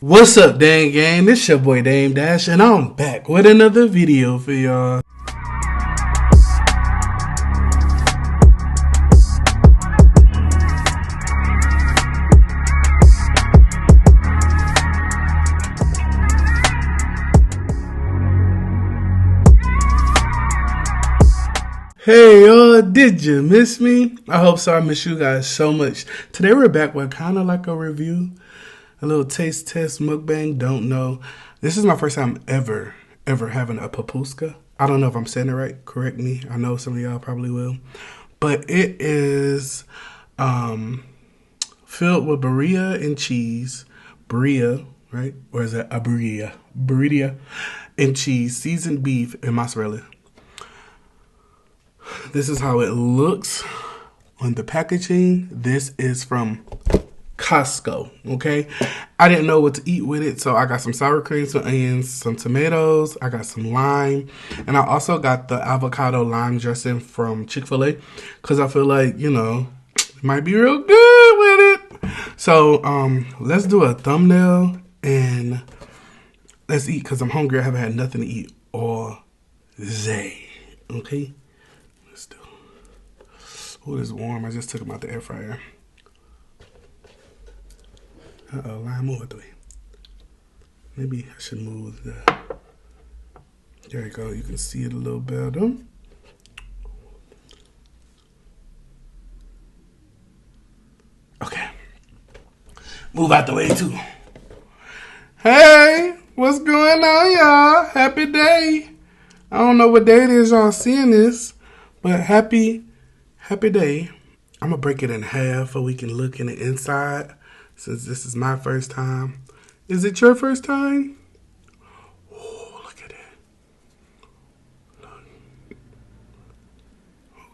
What's up, Dame Gang? This your boy Dame Dash, and I'm back with another video for y'all. Hey y'all, did you miss me? I hope so. I miss you guys so much. Today we're back with kind of like a review. A little taste test mukbang, don't know. This is my first time ever having a pupuska. I don't know if I'm saying it right. Correct me. I know some of y'all probably will. But it is filled with birria and cheese. Birria, right? Or is it a birria? Birria and cheese, seasoned beef, and mozzarella. This is how it looks on the packaging. This is from Costco, okay? I didn't know what to eat with it, so I got some sour cream, some onions, some tomatoes. I got some lime, and I also got the avocado lime dressing from Chick-fil-A because I feel like, you know, it might be real good with it. So, let's do a thumbnail and let's eat because I'm hungry. I haven't had nothing to eat all day, okay? Let's do. Oh, it's warm. I just took them out the air fryer. Uh-oh, lime over the way. Maybe I should move the... There you go. You can see it a little better. Okay. Move out the way, too. Hey! What's going on, y'all? Happy day. I don't know what day it is y'all seeing this, but happy day. I'm going to break it in half so we can look in the inside. Since this is my first time. Is it your first time? Oh, look at it.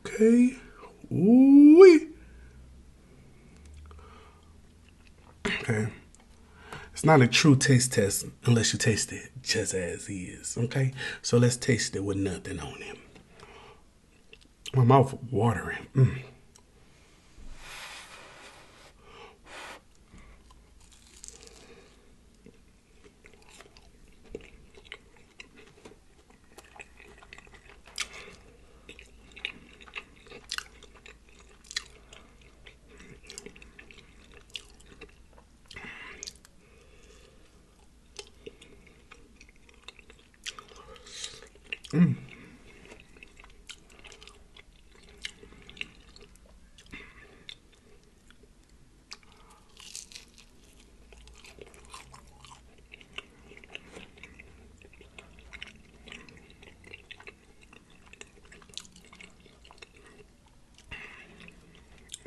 Okay. Ooh. Okay. It's not a true taste test unless you taste it just as is. Okay? So let's taste it with nothing on it. My mouth watering.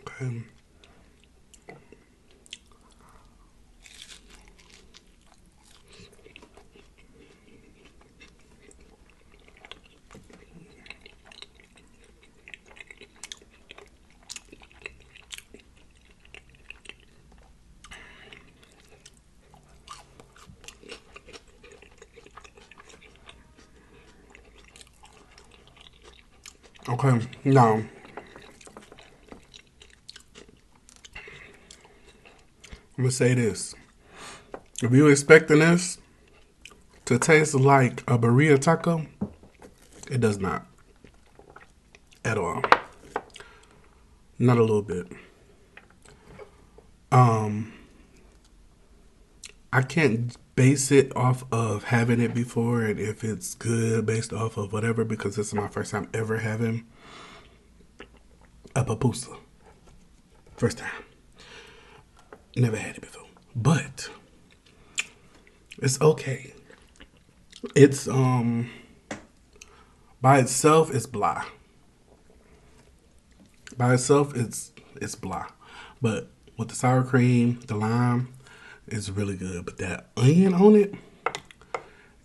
Okay. Okay, now, I'm going to say this. If you're expecting this to taste like a birria taco, it does not. At all. Not a little bit. I can't base it off of having it before and if it's good based off of whatever because this is my first time ever having a pupusa. First time. Never had it before. But it's okay. It's by itself it's blah. By itself it's blah. But with the sour cream, the lime, it's really good. But that onion on it,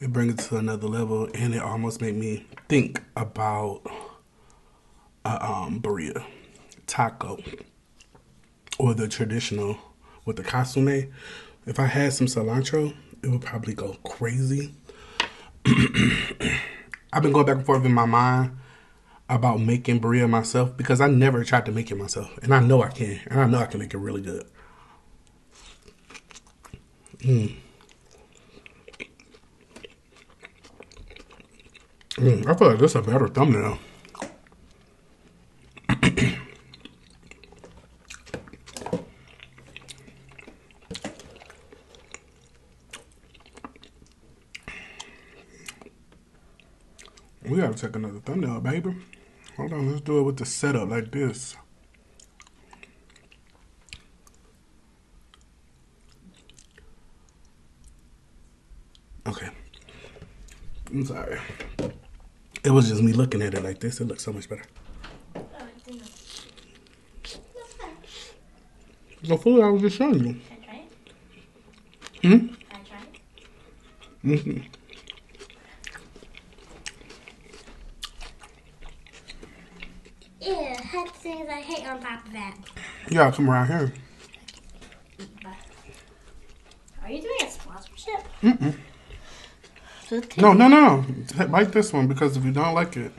it brings it to another level and it almost made me think about a birria taco or the traditional with the consomme. If I had some cilantro, it would probably go crazy. I've been going back and forth in my mind about making birria myself because I never tried to make it myself. And I know I can. And I know I can make it really good. I feel like this is a better thumbnail. We gotta take another thumbnail, baby. Hold on, let's do it with the setup like this. Okay. I'm sorry. It was just me looking at it like this. It looks so much better. The food I was just showing you. Can I try it? Hmm? Can I try it? Mm-hmm. Ew, had things I hate on top of that. You gotta come around here. Are you doing a sponsorship? Mm-mm. No. Like this one, because if you don't like it,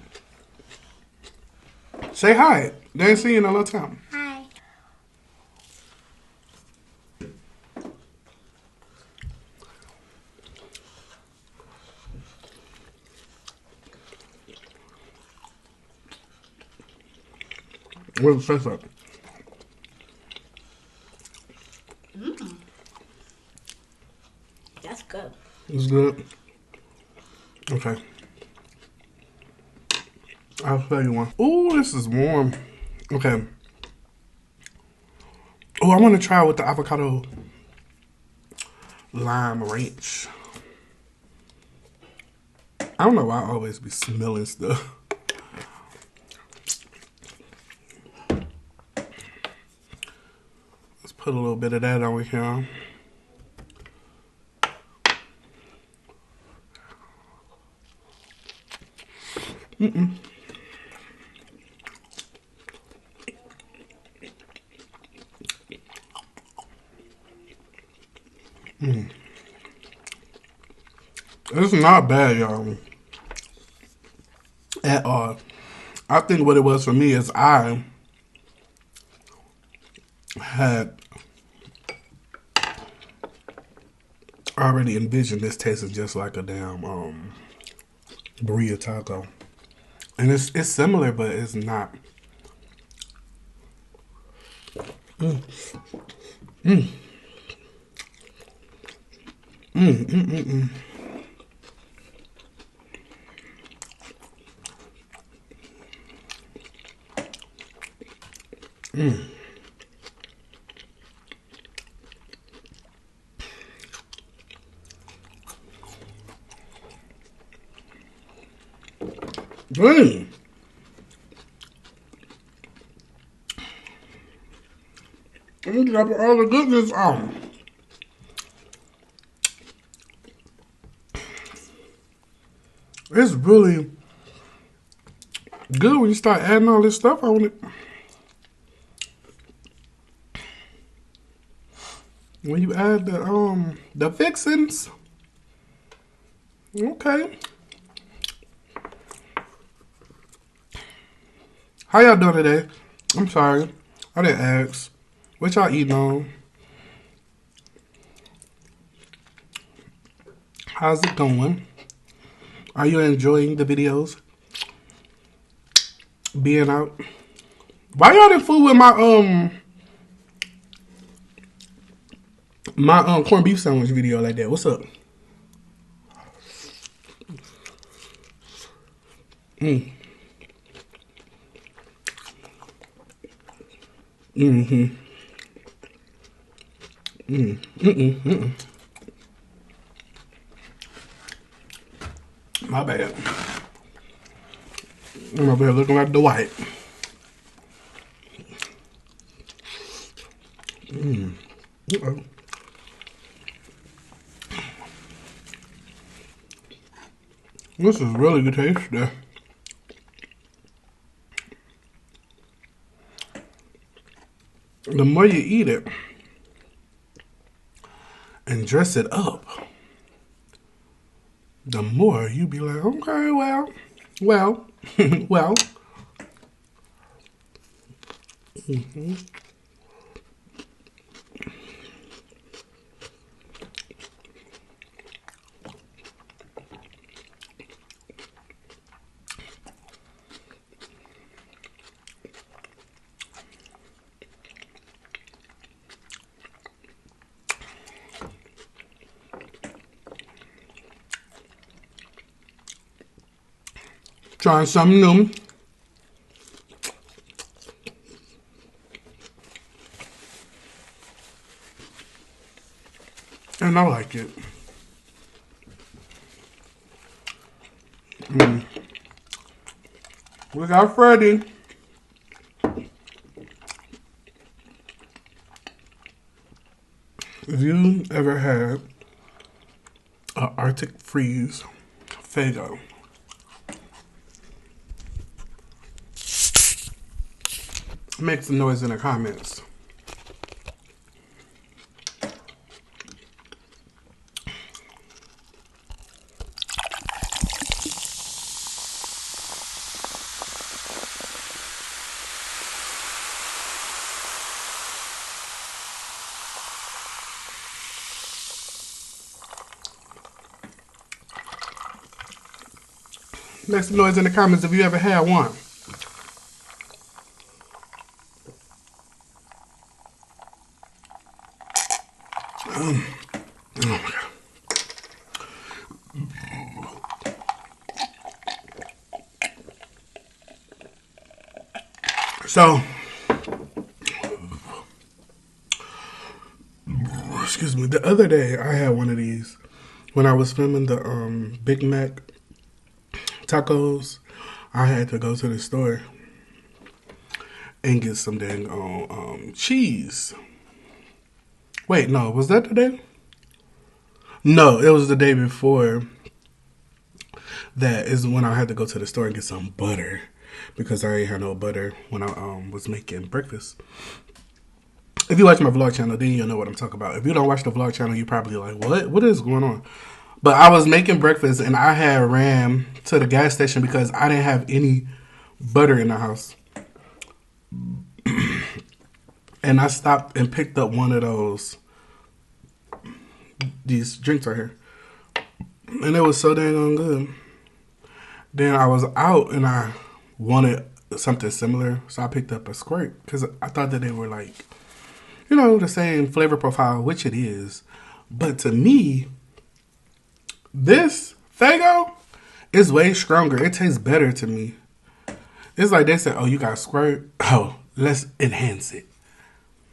say hi. They ain't seen you in a long time. Hi. What does it taste like? That's good. It's good. Okay. I'll tell you one. Ooh, this is warm. Okay. Oh, I want to try with the avocado lime ranch. I don't know why I always be smelling stuff. Let's put a little bit of that on here. Mm-mm. It's not bad, y'all. At all. I think what it was for me is I had already envisioned this tasting just like a damn Birria taco. And it's similar, but it's not. Mm. Mm. Mm, mm, mm, mm. Mm. Dang. I'm dropping all the goodness off. It's really good when you start adding all this stuff on it. When you add the fixings. Okay. How y'all doing today? I'm sorry. I didn't ask. What y'all eating on? How's it going? Are you enjoying the videos? Being out? Why y'all didn't fool with my corned beef sandwich video like that? What's up? Mm. Mm-hmm. Mm. Mm-mm. Mm-mm. My bad. I'm over here looking like the white. Mm. Uh-oh. This is really good taste there. The more you eat it and dress it up, the more you be like, okay, well. Well. Mm-hmm. Trying something new. And I like it. We got Freddie. If you ever had an Arctic freeze Faygo, make some noise in the comments. Make some noise in the comments if you ever had one. Oh my God. So, excuse me, the other day I had one of these when I was filming the Big Mac tacos. I had to go to the store and get some dang cheese. Wait, no, was that the day? No, it was the day before. That is when I had to go to the store and get some butter because I ain't had no butter when I was making breakfast. If you watch my vlog channel, then you'll know what I'm talking about. If you don't watch the vlog channel, you're probably like, what is going on? But I was making breakfast and I had ran to the gas station because I didn't have any butter in the house. And I stopped and picked up one of these drinks right here. And it was so dang good. Then I was out and I wanted something similar. So I picked up a squirt because I thought that they were like, you know, the same flavor profile, which it is. But to me, this Faygo is way stronger. It tastes better to me. It's like they said, oh, you got squirt? Oh, let's enhance it.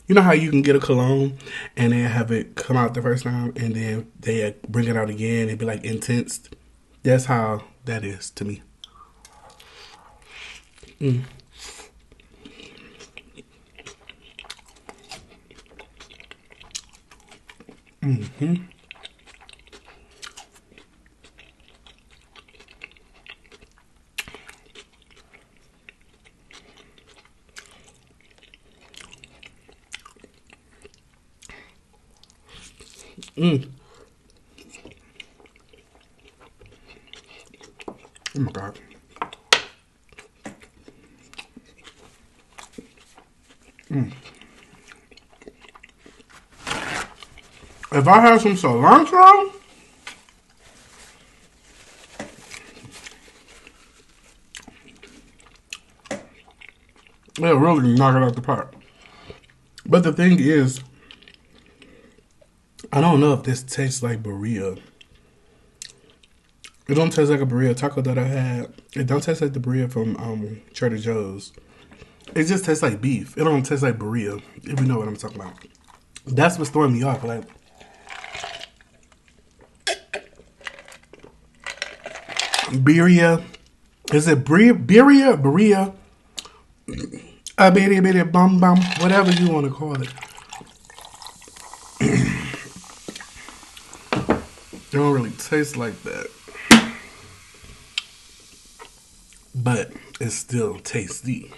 You know how you can get a cologne and then have it come out the first time and then they bring it out again and be like intense? That's how that is to me. Oh my God. If I had some cilantro, it'll really knock it out the park. But the thing is, I don't know if this tastes like Birria. It don't taste like a Birria taco that I had. It don't taste like the Birria from Trader Joe's. It just tastes like beef. It don't taste like Birria, if you know what I'm talking about. That's what's throwing me off. Like, Birria. Is it Birria? Birria? Birria bum bum. Whatever you want to call it. It don't really taste like that. But it's still tasty.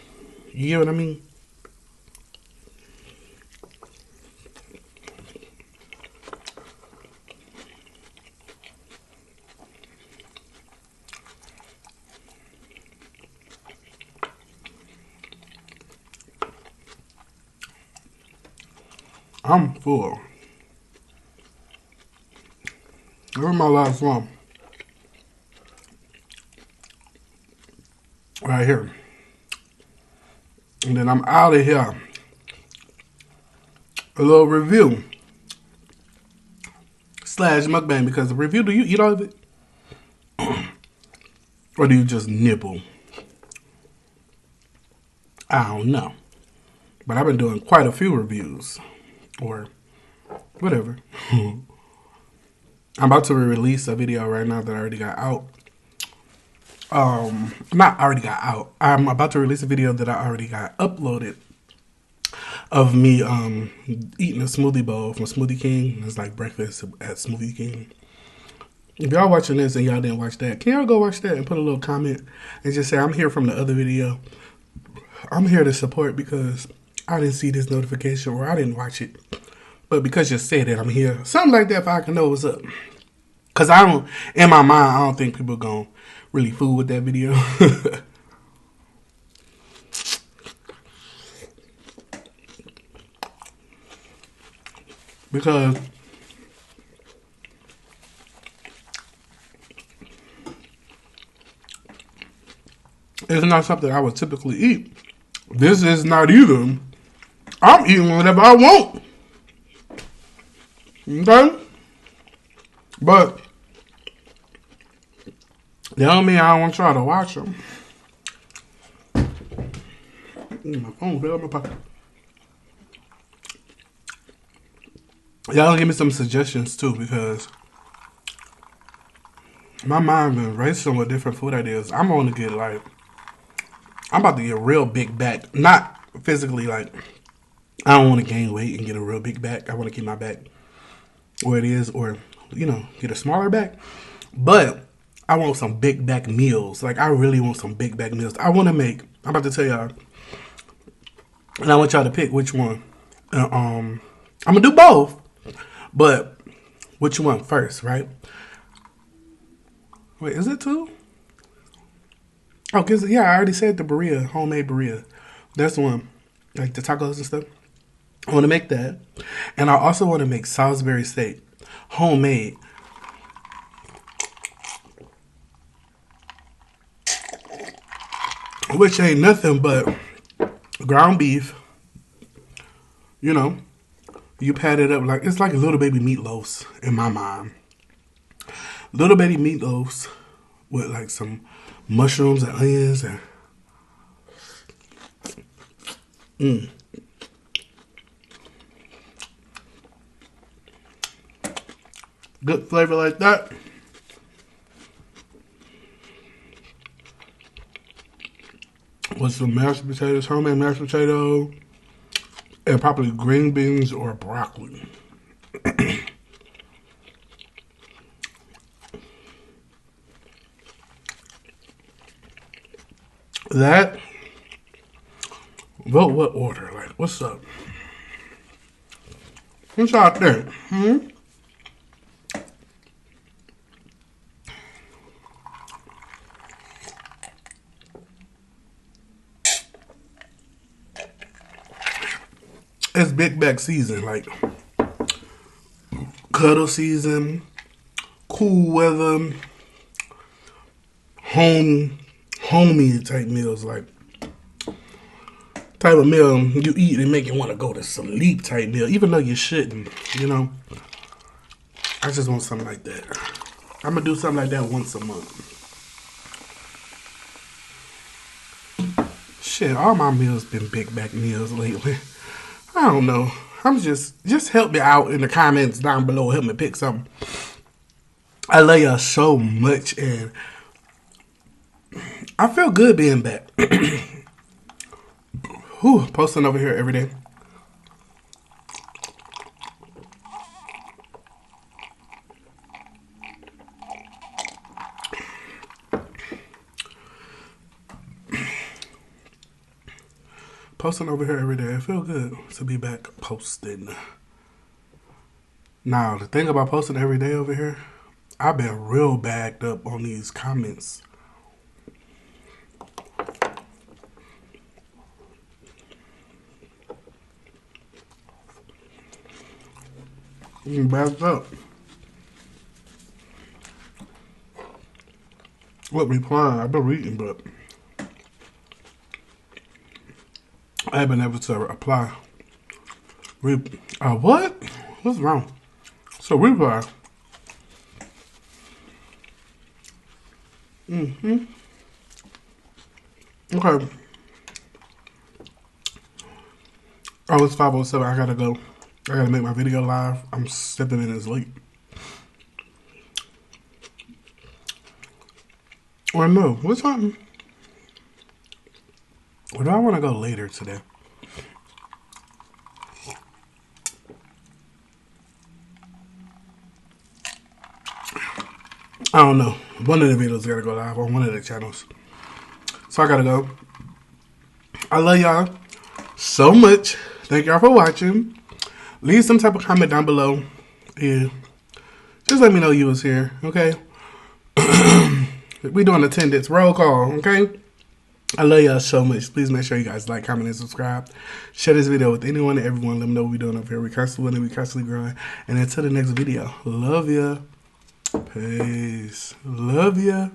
You get what I mean? I'm full. This is my last one. Right here. And then I'm out of here. A little review. / mukbang, because the review, do you eat all of it? Or do you just nibble? I don't know. But I've been doing quite a few reviews. Or whatever. I'm about to release a video right now that I already got out. Not already got out. I'm about to release a video that I already got uploaded of me eating a smoothie bowl from Smoothie King. It's like breakfast at Smoothie King. If y'all watching this and y'all didn't watch that, can y'all go watch that and put a little comment and just say, I'm here from the other video. I'm here to support because I didn't see this notification or I didn't watch it. But because you said it, I'm here. Something like that if I can know what's up. Because in my mind, I don't think people going to really fool with that video. Because it's not something I would typically eat. This is not either. I'm eating whatever I want. Okay? But that don't mean I don't want y'all to watch them. My phone fell in my pocket. Y'all give me some suggestions too, because my mind been racing with different food ideas. I'm about to get a real big back. Not physically, like, I don't want to gain weight and get a real big back. I want to keep my back where it is, or, get a smaller back. But I want some big back meals. Like, I really want some big back meals. I'm about to tell y'all, and I want y'all to pick which one. I'm going to do both. But which one first, right? Wait, is it two? Oh, I already said the Birria, homemade Birria. That's the one, like the tacos and stuff. I want to make that. And I also want to make Salisbury steak, homemade. Which ain't nothing but ground beef, You pat it up it's like little baby meatloafs in my mind. Little baby meatloafs with like some mushrooms and onions and good flavor like that. With some mashed potatoes, homemade mashed potato. And probably green beans or broccoli. That, vote what order? Like, what's up? What's out there? It's big back season, like cuddle season, cool weather, homey type meals, like type of meal you eat and make you want to go to sleep type meal, even though you shouldn't, I just want something like that. I'm gonna do something like that once a month. Shit, all my meals been big back meals lately. I don't know. I'm just help me out in the comments down below. Help me pick something. I love y'all so much, and I feel good being back. Whew, posting over here every day. Posting over here every day. I feel good to be back posting. Now, the thing about posting every day over here, I've been real bagged up on these comments. Bagged up. What replying? I've been reading, but I haven't been able to apply. What? What's wrong? So reply. Okay. Oh, it's 5:07. I gotta go. I gotta make my video live. I'm 7 minutes late. Or no, what time? Or do I want to go later today? I don't know. One of the videos gotta go live on one of the channels. So I gotta go. I love y'all so much. Thank y'all for watching. Leave some type of comment down below. Yeah. Just let me know you was here, okay? We doing attendance. Roll call, okay? I love y'all so much. Please make sure you guys like, comment, and subscribe. Share this video with anyone and everyone. Let them know what we're doing up here. We constantly winning, we constantly growing. And until the next video, love ya. Peace. Love ya.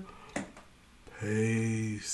Peace.